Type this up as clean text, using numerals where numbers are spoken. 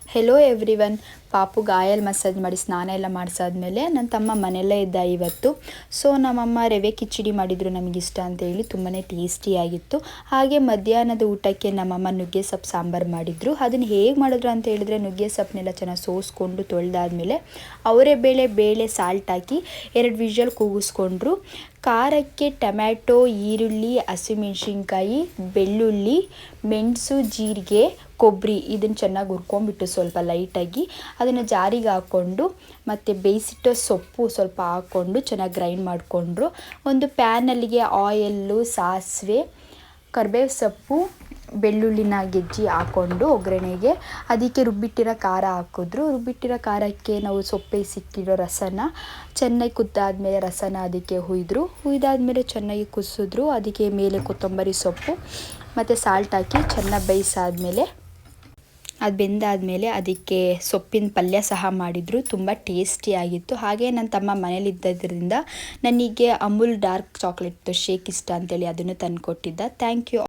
Hello everyone. ಪಾಪುಗೆ oil massage ಮಾಡಿ ಸ್ನಾನ ಎಲ್ಲ ಮಾಡಿಸಾದ್ಮೇಲೆ ನನ್ನ ತಮ್ಮ ಮನೆಯಲ್ಲೇ ಇದ್ದ ಇವತ್ತು. ಸೊ ನಮ್ಮಮ್ಮ ರವೆ ಕಿಚಡಿ ಮಾಡಿದರು, ನಮಗಿಷ್ಟ ಅಂತೇಳಿ ತುಂಬಾ ಟೇಸ್ಟಿಯಾಗಿತ್ತು. ಹಾಗೆ ಮಧ್ಯಾಹ್ನದ ಊಟಕ್ಕೆ ನಮ್ಮಮ್ಮ ನುಗ್ಗೆ ಸೊಪ್ಪು ಸಾಂಬಾರು ಮಾಡಿದರು. ಅದನ್ನು ಹೇಗೆ ಮಾಡಿದ್ರು ಅಂತ ಹೇಳಿದ್ರೆ, ನುಗ್ಗೆ ಸೊಪ್ಪನ್ನೆಲ್ಲ ಚೆನ್ನಾಗಿ ಸೋಸ್ಕೊಂಡು ತೊಳೆದಾದ್ಮೇಲೆ ಅವರೇ ಬೇಳೆ ಸಾಲ್ಟ್ ಹಾಕಿ 2 ವಿಷಲ್ ಕೂಗಿಸ್ಕೊಂಡ್ರು. ಖಾರಕ್ಕೆ ಟೊಮ್ಯಾಟೊ, ಈರುಳ್ಳಿ, ಹಸಿಮೆಣ್ಸಿನ್ಕಾಯಿ, ಬೆಳ್ಳುಳ್ಳಿ, ಮೆಣಸು, ಜೀರಿಗೆ, ಕೊಬ್ಬರಿ ಇದನ್ನು ಚೆನ್ನಾಗಿ ಹುರ್ಕೊಂಡ್ಬಿಟ್ಟು ಸ್ವಲ್ಪ ಲೈಟಾಗಿ ಅದನ್ನು ಜಾರಿಗೆ ಹಾಕ್ಕೊಂಡು ಮತ್ತು ಬೇಯಿಸಿಟ್ಟ ಸೊಪ್ಪು ಸ್ವಲ್ಪ ಹಾಕ್ಕೊಂಡು ಚೆನ್ನಾಗಿ ಗ್ರೈಂಡ್ ಮಾಡಿಕೊಂಡ್ರು. ಒಂದು ಪ್ಯಾನಲ್ಲಿಗೆ ಆಯಲ್ಲು, ಸಾಸಿವೆ, ಕರಿಬೇವು ಸೊಪ್ಪು, ಬೆಳ್ಳುಳ್ಳಿನ ಗೆಜ್ಜಿ ಹಾಕ್ಕೊಂಡು ಒಗ್ಗರಣೆಗೆ ಅದಕ್ಕೆ ರುಬ್ಬಿಟ್ಟಿರೋ ಖಾರ ಹಾಕಿದ್ರು. ರುಬ್ಬಿಟ್ಟಿರೋ ಖಾರಕ್ಕೆ ನಾವು ಸೊಪ್ಪೇಸಿಟ್ಟಿರೋ ರಸನ ಚೆನ್ನಾಗಿ ಕುದ್ದಾದ್ಮೇಲೆ ರಸನ ಅದಕ್ಕೆ ಹುಯ್ದಾದ್ಮೇಲೆ ಚೆನ್ನಾಗಿ ಕುದಿಸಿದ್ರು. ಅದಕ್ಕೆ ಮೇಲೆ ಕೊತ್ತಂಬರಿ ಸೊಪ್ಪು ಮತ್ತು ಸಾಲ್ಟ್ ಹಾಕಿ ಚೆನ್ನಾಗಿ ಬೇಯಿಸಾದ್ಮೇಲೆ ಅದು ಬೆಂದಾದಮೇಲೆ ಅದಕ್ಕೆ ಸೊಪ್ಪಿನ ಪಲ್ಯ ಸಹ ಮಾಡಿದರು. ತುಂಬ ಟೇಸ್ಟಿಯಾಗಿತ್ತು. ಹಾಗೆ ನನ್ನ ತಮ್ಮ ಮನೇಲಿದ್ದರಿಂದ ನನಗೆ ಅಮೂಲ್ ಡಾರ್ಕ್ ಚಾಕ್ಲೇಟ್ ಶೇಕ್ ಇಷ್ಟ ಅಂತೇಳಿ ಅದನ್ನು ತಂದು ಕೊಟ್ಟಿದ್ದ. Thank you.